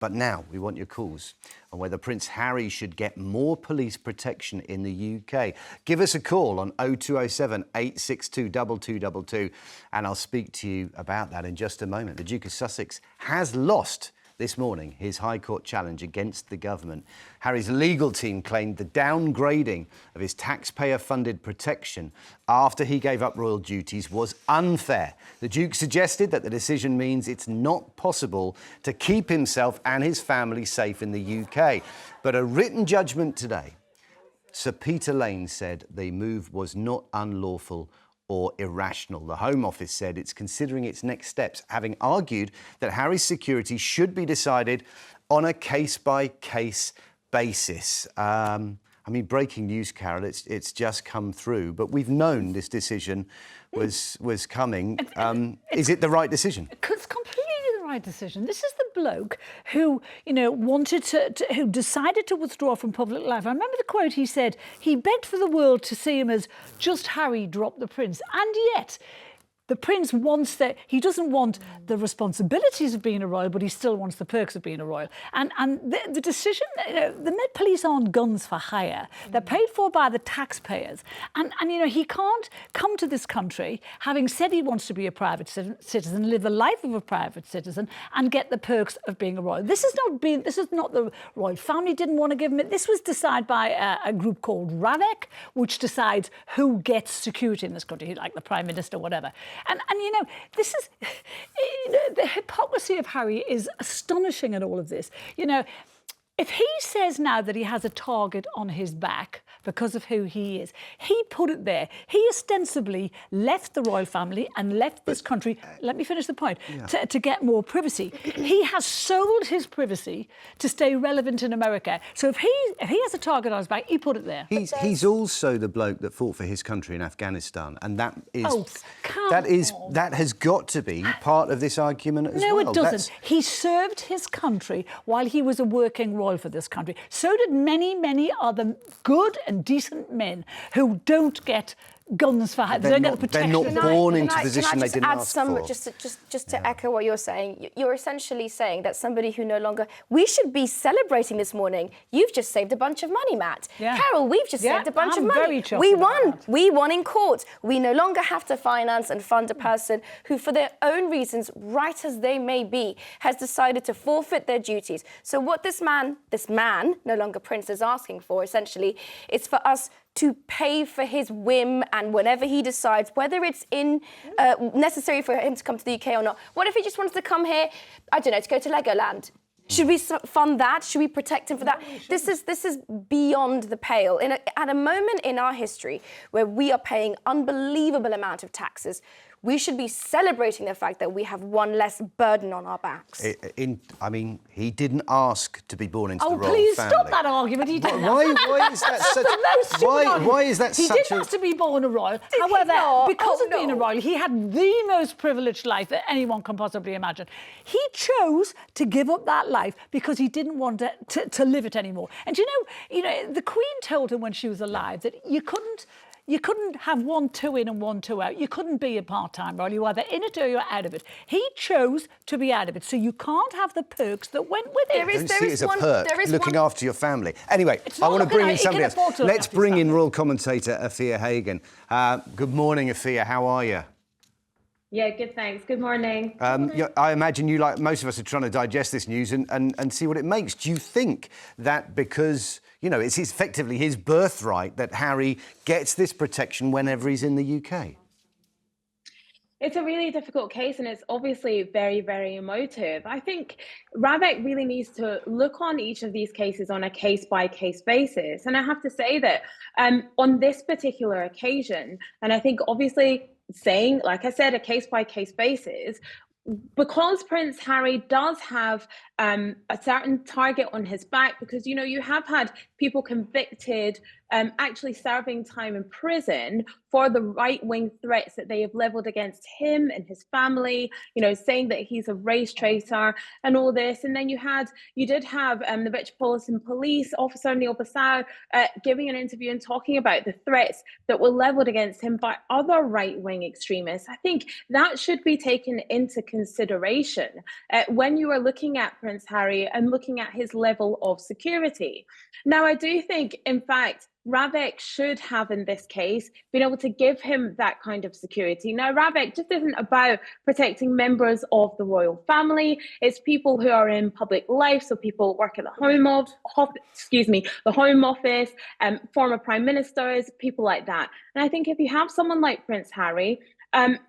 But now we want your calls on whether Prince Harry should get more police protection in the UK. Give us a call on 0207 862 2222 and I'll speak to you about that in just a moment. The Duke of Sussex has lost this morning his High Court challenge against the government. Harry's legal team claimed the downgrading of his taxpayer-funded protection after he gave up royal duties was unfair. The Duke suggested that the decision means it's not possible to keep himself and his family safe in the UK. But a written judgment today, Sir Peter Lane said the move was not unlawful or irrational. The Home Office said it's considering its next steps, having argued that Harry's security should be decided on a case-by-case basis. I mean, breaking news, Carole, it's just come through, but we've known this decision was coming. Is it the right decision? It's completely the right decision. This is the bloke who, who decided to withdraw from public life. I remember the quote he said, he begged for the world to see him as just Harry dropped the prince. And yet, the prince wants that. He doesn't want the responsibilities of being a royal, but he still wants the perks of being a royal. And the decision, the Met Police aren't guns for hire. They're paid for by the taxpayers. And he can't come to this country having said he wants to be a private citizen, live the life of a private citizen, and get the perks of being a royal. This is not the royal family didn't want to give him it. This was decided by a group called RAVEC, which decides who gets security in this country, like the Prime Minister, whatever. And this is, the hypocrisy of Harry is astonishing in all of this. If he says now that he has a target on his back because of who he is, he put it there. He ostensibly left the royal family and left this country, let me finish the point, to get more privacy. He has sold his privacy to stay relevant in America. So if he has a target on his back, he put it there. He's also the bloke that fought for his country in Afghanistan, and that has got to be part of this argument as well. No, it doesn't. He served his country while he was a working royal for this country. So did many, many other good and decent men who don't get guns for they don't get the protection. They're not born into a position they didn't ask for. Just to echo what you're saying, you're essentially saying that somebody who no longer... We should be celebrating this morning. You've just saved a bunch of money, Matt. Yeah. Carole, we've just saved a bunch of money. We won. We won in court. We no longer have to finance and fund a person who, for their own reasons, right as they may be, has decided to forfeit their duties. So what this man, no longer Prince, is asking for, essentially, is for us to pay for his whim and whenever he decides, whether it's necessary for him to come to the UK or not. What if he just wants to come here, I don't know, to go to Legoland? Should we fund that? Should we protect him for that? This is beyond the pale. At a moment in our history where we are paying unbelievable amount of taxes, we should be celebrating the fact that we have one less burden on our backs. He didn't ask to be born into the royal family. Oh, please stop that argument. He didn't. Why is that such? Why is that such? He didn't ask to be born a royal. However, because of being a royal, he had the most privileged life that anyone can possibly imagine. He chose to give up that life because he didn't want to live it anymore. And the Queen told him when she was alive that you couldn't have 1 2 in and 1 2 out. You couldn't be a part-time royal. You're either in it or you're out of it. He chose to be out of it, so you can't have the perks that went with it. Don't see it as a perk, looking after your family. Anyway, I want to bring in somebody else. Let's bring in royal commentator Afia Hagan. Good morning, Afia. How are you? Yeah, good, thanks. Good morning. I imagine you, like most of us, are trying to digest this news and see what it makes. Do you think that because... it's effectively his birthright that Harry gets this protection whenever he's in the UK? It's a really difficult case and it's obviously very, very emotive. I think RAVEC really needs to look on each of these cases on a case-by-case basis. And I have to say that on this particular occasion, and I think obviously saying, like I said, a case-by-case basis, because Prince Harry does have a certain target on his back, because, you have had people convicted actually serving time in prison for the right-wing threats that they have leveled against him and his family, saying that he's a race traitor and all this. And then you did have the Metropolitan Police officer, Neil Bassau, giving an interview and talking about the threats that were leveled against him by other right-wing extremists. I think that should be taken into consideration when you are looking at Prince Harry and looking at his level of security. Now, I do think, in fact, Ravek should have, in this case, been able to give him that kind of security. Now, Ravek just isn't about protecting members of the royal family. It's people who are in public life, so people work at the Home Office, former prime ministers, people like that. And I think if you have someone like Prince Harry,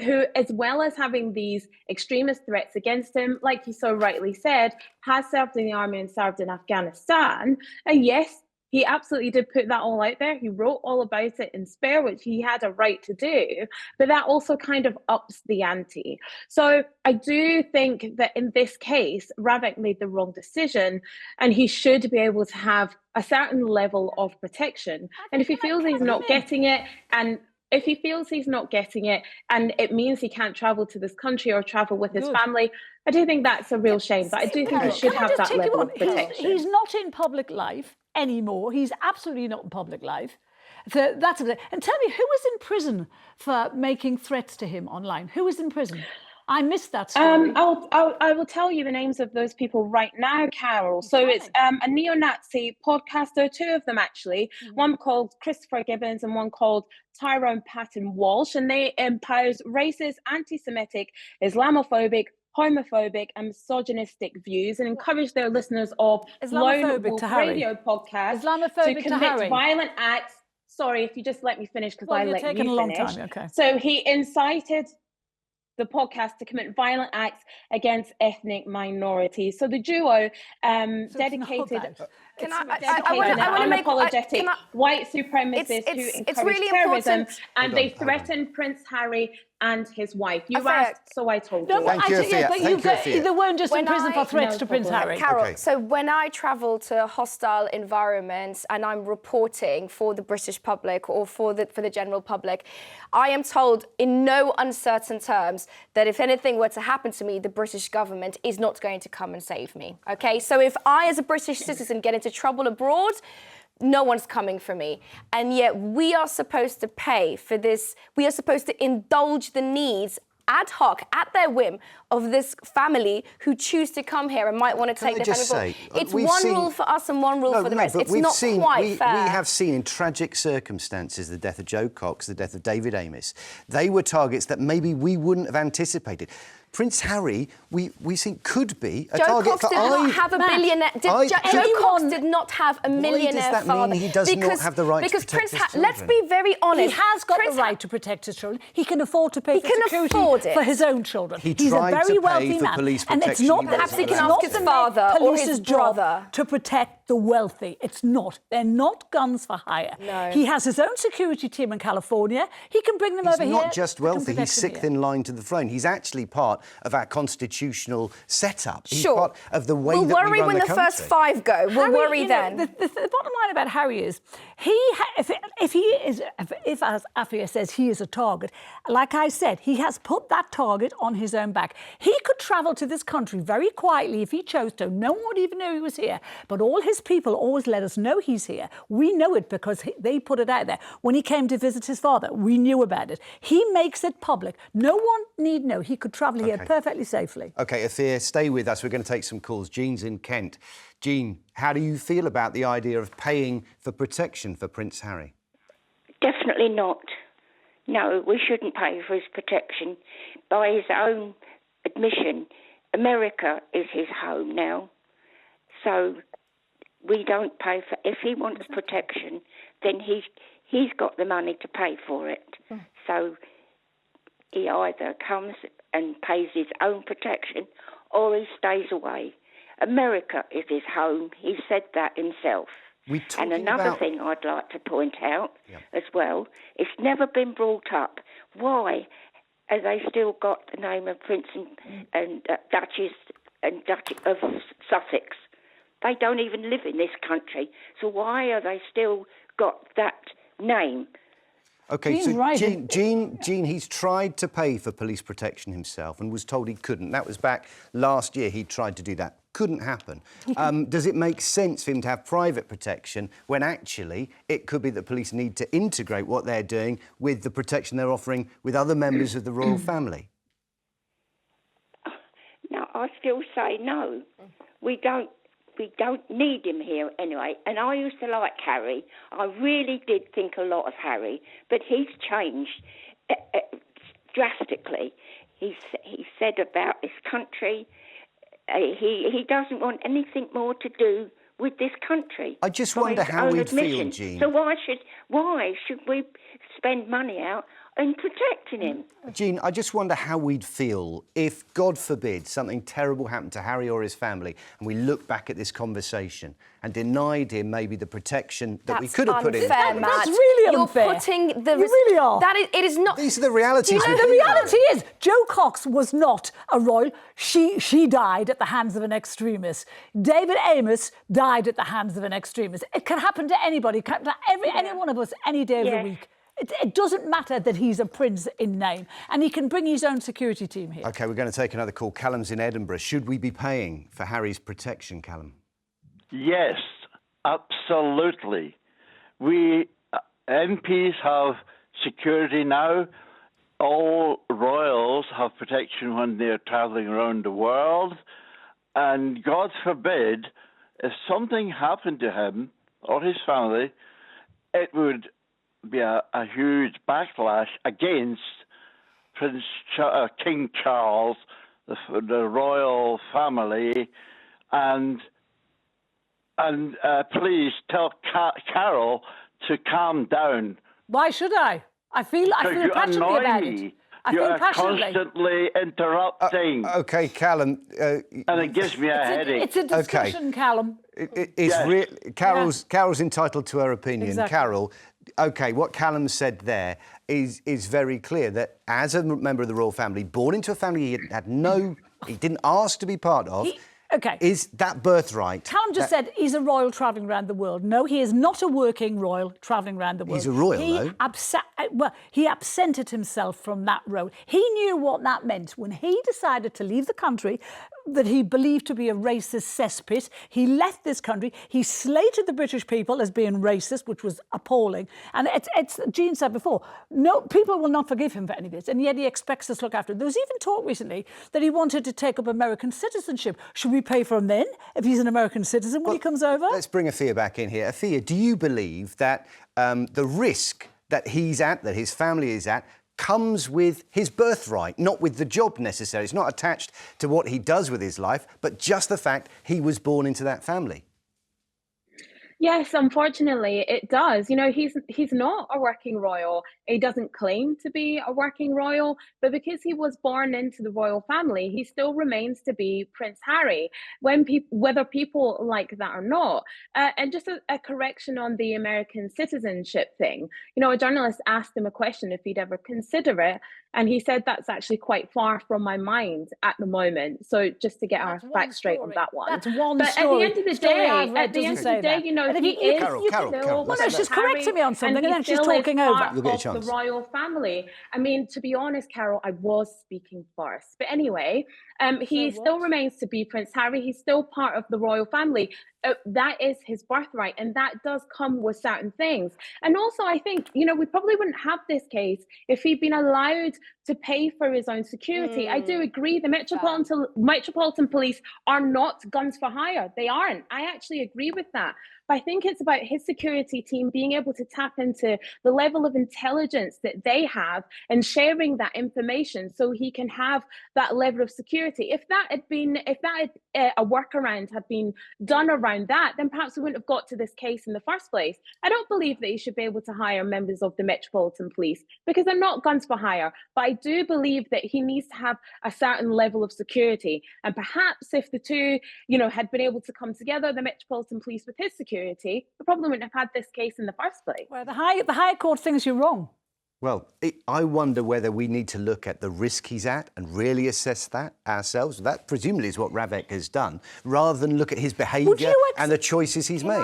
who, as well as having these extremist threats against him, like you so rightly said, has served in the army and served in Afghanistan, and yes, he absolutely did put that all out there. He wrote all about it in Spare, which he had a right to do, but that also kind of ups the ante. So I do think that in this case, Ravek made the wrong decision, and he should be able to have a certain level of protection. And if he feels he's not getting it, and it means he can't travel to this country or travel with his family, I do think that's a real shame. But I do think he should have that level of protection. He's not in public life anymore. He's absolutely not in public life. So that's it. And tell me, who was in prison for making threats to him online? Who was in prison? I missed that story. I will tell you the names of those people right now, Carol. So it's a neo-Nazi podcaster, two of them actually, one called Christopher Gibbons and one called Tyrone Patton Walsh, and they espouse racist, anti-Semitic, Islamophobic, homophobic and misogynistic views and encourage their listeners of Lone Wolf Radio podcast to commit violent acts. Sorry, if you just let me finish, because I let you finish. A long time. Okay. So he incited the podcast to commit violent acts against ethnic minorities. So the duo dedicated... unapologetic white supremacists who encourage really terrorism, and they threatened Prince Harry and his wife. You asked, so I told you. Thank you, Afia. They weren't just in prison for threats to Prince Harry. Carol, so when I travel to hostile environments and I'm reporting for the British public or for the general public, I am told in no uncertain terms that if anything were to happen to me, the British government is not going to come and save me. Okay, so if I, as a British citizen, get into trouble abroad, no one's coming for me. And yet we are supposed to pay for this. We are supposed to indulge the needs ad hoc, at their whim, of this family who choose to come here and might want to take their family abroad. It's one rule for us and one rule for the rest. It's not quite fair. We have seen in tragic circumstances the death of Joe Cox, the death of David Amis. They were targets that maybe we wouldn't have anticipated. Prince Harry, we think, could be a target for Joe Cox did not have a millionaire father. Why does that mean he does not have the right to protect his children? Let's be very honest. He has got the right to protect his children. He can afford to pay for security for his own children. He's a very wealthy man. And it's not perhaps he can ask his father or his brother to protect the wealthy. It's not. They're not guns for hire. No. He has his own security team in California. He can bring them over here. He's not just wealthy. He's sixth in line to the throne. He's actually part of our constitutional setup. He's part of the way that we run the country. We'll worry when the first five go. We'll worry then. The bottom line about Harry is, if as Afia says, he is a target, like I said, he has put that target on his own back. He could travel to this country very quietly if he chose to. No one would even know he was here. But all his people always let us know he's here. We know it because they put it out there. When he came to visit his father, we knew about it. He makes it public. No one need know. He could travel here perfectly safely. OK, Afia, stay with us. We're going to take some calls. Jean's in Kent. Jean, how do you feel about the idea of paying for protection for Prince Harry? Definitely not. No, we shouldn't pay for his protection. By his own admission, America is his home now. So we don't pay for... If he wants protection, then he's got the money to pay for it. So he either comes and pays his own protection or he stays away. America is his home. He said that himself. And another thing I'd like to point out as well, it's never been brought up. Why have they still got the name of Prince and Duchess and Duchess of Sussex? They don't even live in this country. So why are they still got that name? OK, so Jean, he's tried to pay for police protection himself and was told he couldn't. That was back last year. He tried to do that. Couldn't happen. Does it make sense for him to have private protection when actually it could be that police need to integrate what they're doing with the protection they're offering with other members of the royal family? I still say no. We don't need him here anyway. And I used to like Harry. I really did think a lot of Harry, but he's changed drastically. He said about this country, he doesn't want anything more to do with this country. I just wonder how we'd feel, Jean. So why should we spend money out in protecting him? Jean, I just wonder how we'd feel if, God forbid, something terrible happened to Harry or his family, and we look back at this conversation and denied him maybe the protection that we could have put in. That's unfair, Matt. That's really unfair. You're putting the... You really are. It is not... These are the realities. The reality is, Jo Cox was not a royal. She died at the hands of an extremist. David Amos died at the hands of an extremist. It can happen to anybody. It can happen to any one of us any day of the week. It doesn't matter that he's a prince in name, and he can bring his own security team here. OK, we're going to take another call. Callum's in Edinburgh. Should we be paying for Harry's protection, Callum? Yes, absolutely. We MPs have security now. All royals have protection when they're travelling around the world. And God forbid, if something happened to him or his family, it would be a huge backlash against King Charles, the royal family, and please tell Carole to calm down. Why should I? I feel passionately about it. You are constantly interrupting. OK, Callum. And it gives me a headache. It's a discussion, Callum. Carol's entitled to her opinion. Exactly. Carole, OK, what Callum said there is very clear, that as a member of the royal family, born into a family he didn't ask to be part of, is that birthright. Callum just said he's a royal travelling around the world. No, he is not a working royal travelling around the world. He's a royal, though. He absented himself from that role. He knew what that meant when he decided to leave the country that he believed to be a racist cesspit. He left this country. He slated the British people as being racist, which was appalling. And it's Jean said before, no, people will not forgive him for any of this, and yet he expects us to look after him. There was even talk recently that he wanted to take up American citizenship. Should we pay for him then, if he's an American citizen when he comes over? Let's bring Afia back in here. Afia, do you believe that the risk that he's at, that his family is at, comes with his birthright, not with the job necessarily? It's not attached to what he does with his life, but just the fact he was born into that family. Yes, unfortunately, it does. You know, he's not a working royal. He doesn't claim to be a working royal, but because he was born into the royal family, he still remains to be Prince Harry, whether people like that or not. And just a correction on the American citizenship thing. You know, a journalist asked him a question if he'd ever consider it, and he said that's actually quite far from my mind at the moment. So just to get our facts straight on that one. That's one but story. At the end of the day, you know, he is Carole, well, no, she's correcting me on something, and then she's talking over. You'll get a chance. The royal family. I mean, to be honest, Carole, I was speaking first. But anyway, he still remains to be Prince Harry. He's still part of the royal family. That is his birthright, and that does come with certain things. And also, I think, you know, we probably wouldn't have this case if he'd been allowed to pay for his own security. I do agree the Metropolitan Police are not guns for hire. They aren't. I actually agree with that. But I think it's about his security team being able to tap into the level of intelligence that they have and sharing that information so he can have that level of security. If a workaround had been done around that, then perhaps we wouldn't have got to this case in the first place. I don't believe that he should be able to hire members of the Metropolitan Police because they're not guns for hire. But I do believe that he needs to have a certain level of security. And perhaps if the two, you know, had been able to come together, the Metropolitan Police with his security, we probably wouldn't have had this case in the first place. Well, the High Court thinks you're wrong. Well, I wonder whether we need to look at the risk he's at and really assess that ourselves. That presumably is what Ravek has done, rather than look at his behaviour and the choices he's made.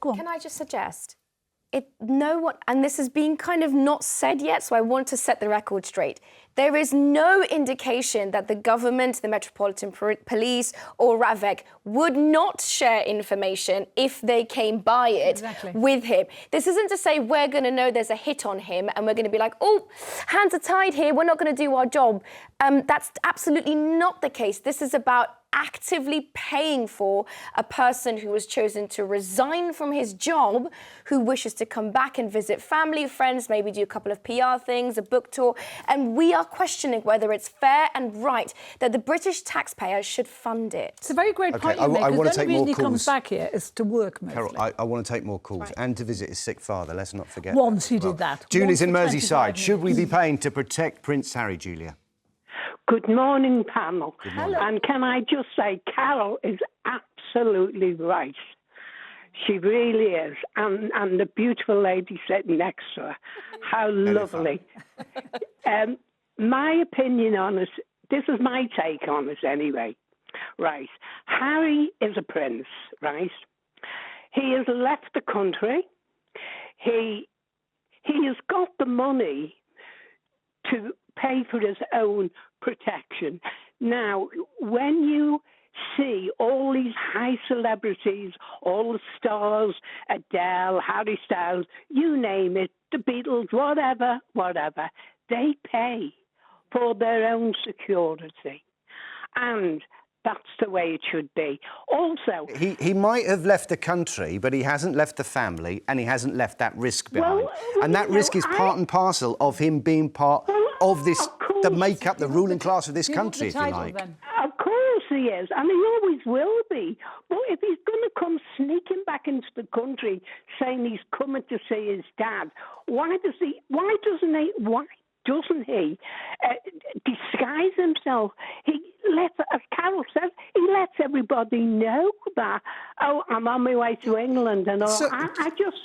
Can I just suggest, no one, and this is being kind of not said yet, so I want to set the record straight. There is no indication that the government, the Metropolitan Police or RAVEC would not share information if they came by it with him. This isn't to say we're going to know there's a hit on him and we're going to be like, oh, hands are tied here, we're not going to do our job. That's absolutely not the case. This is about actively paying for a person who has chosen to resign from his job, who wishes to come back and visit family, friends, maybe do a couple of PR things, a book tour. And we are questioning whether it's fair and right that the British taxpayer should fund it. It's a very great point you make, because the only reason he comes back here is to work mostly. Carole, I want to take more calls and to visit his sick father. Let's not forget Once he did that. Julie's in Merseyside. Should we be paying to protect Prince Harry, Julia? Good morning, panel. Good morning. And can I just say, Carole is absolutely right. She really is. And the beautiful lady sitting next to her, how lovely. My opinion on this, this is my take on this anyway. Right. Harry is a prince, right? He has left the country. He has got the money to pay for his own protection. Now, when you see all these high celebrities, all the stars, Adele, Harry Styles, you name it, the Beatles, whatever, they pay for their own security. And that's the way it should be. Also, he might have left the country, but he hasn't left the family, and he hasn't left that risk behind. And that risk is part and parcel of him being part of this, the makeup, the ruling class of this country, if you like. Of course he is, and he always will be. But if he's going to come sneaking back into the country saying he's coming to see his dad, why doesn't he disguise himself? He lets, as Carole says, he lets everybody know that, oh, I'm on my way to England and all. So, I just...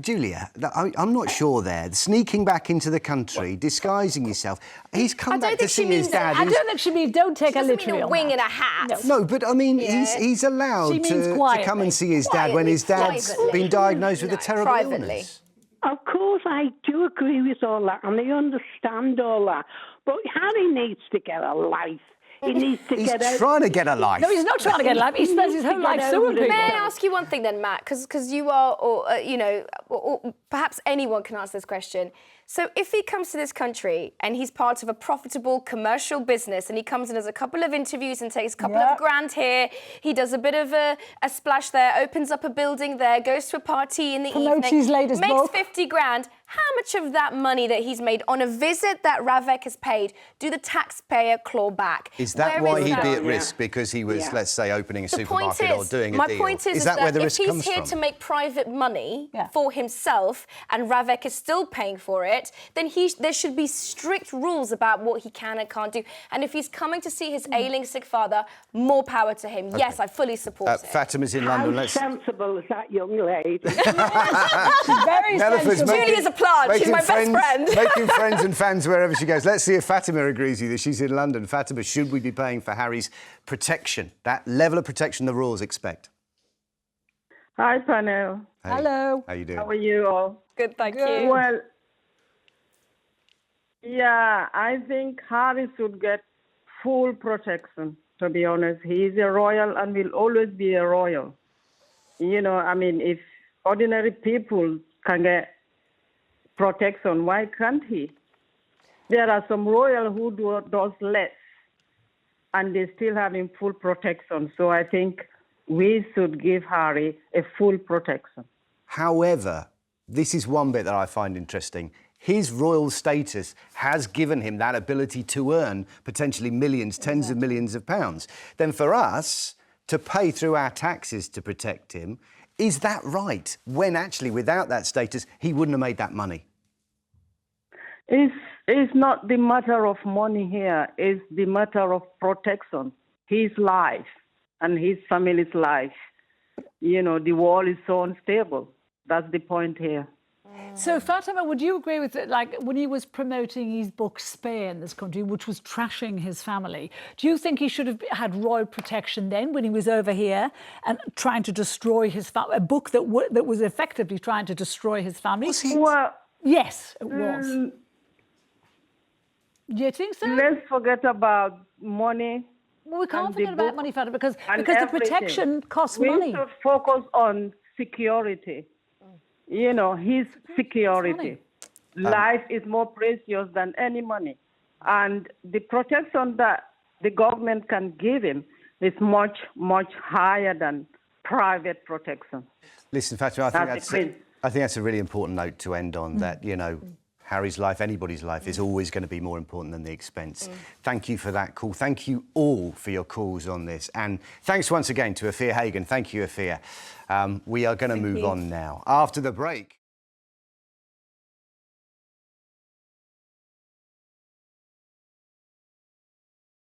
Julia, I'm not sure there. Sneaking back into the country, disguising yourself. He's come back to see his dad. I don't think she means, don't take a literally a wing and a hat. No, but I mean, he's allowed to come and see his dad when his dad's been diagnosed with a terrible illness. Of course, I do agree with all that, and I understand all that. But Harry needs to get a life. He needs to get out. He's trying to get a life. No, he's not trying to get a life. He spends his whole life suing people. May I ask you one thing then, Matt? Because you are, or perhaps anyone can answer this question. So if he comes to this country and he's part of a profitable commercial business and he comes in as a couple of interviews and takes a couple of grand here, he does a bit of a splash there, opens up a building there, goes to a party in the evening, his latest makes book. 50 grand, how much of that money that he's made on a visit that RAVEC has paid do the taxpayer claw back? Is that why he'd be at risk? Because he was, let's say, opening a supermarket or doing a deal? My point is that where the risk if comes he's here from? to make private money for himself and RAVEC is still paying for it, then there should be strict rules about what he can and can't do. And if he's coming to see his ailing sick father, more power to him. Okay. Yes, I fully support it. Fatima's in London. How sensible is that young lady? She's very sensible. Julia's a plant. She's my best friend. Making friends and fans wherever she goes. Let's see if Fatima agrees with you that she's in London. Fatima, should we be paying for Harry's protection, that level of protection the rules expect? Hi, panel. Hey. Hello. How you doing? How are you all? Good, thank you. Well, yeah, I think Harry should get full protection, to be honest. He is a royal and will always be a royal. You know, I mean, if ordinary people can get protection, why can't he? There are some royal who does less, and they still have him full protection. So I think we should give Harry a full protection. However, this is one bit that I find interesting. His royal status has given him that ability to earn potentially millions, tens of millions of pounds. Then for us to pay through our taxes to protect him, is that right? When actually, without that status, he wouldn't have made that money. It's not the matter of money here. It's the matter of protection. His life and his family's life. You know, the world is so unstable. That's the point here. So, Fatima, would you agree with it? Like, when he was promoting his book Spare in this country, which was trashing his family, do you think he should have had royal protection then when he was over here and trying to destroy his family? A book that was effectively trying to destroy his family? Well, yes, it was. Do you think so? Let's forget about money. Well, we can't forget about money, Fatima, because the protection costs money. We should focus on security. You know, his security. Life is more precious than any money. And the protection that the government can give him is much, much higher than private protection. Listen, Fatima, I think that's a really important note to end on, that, you know, Harry's life, anybody's life, is always going to be more important than the expense. Thank you for that call. Thank you all for your calls on this. And thanks once again to Afia Hagan. Thank you, Afia. We are going to move on now. After the break...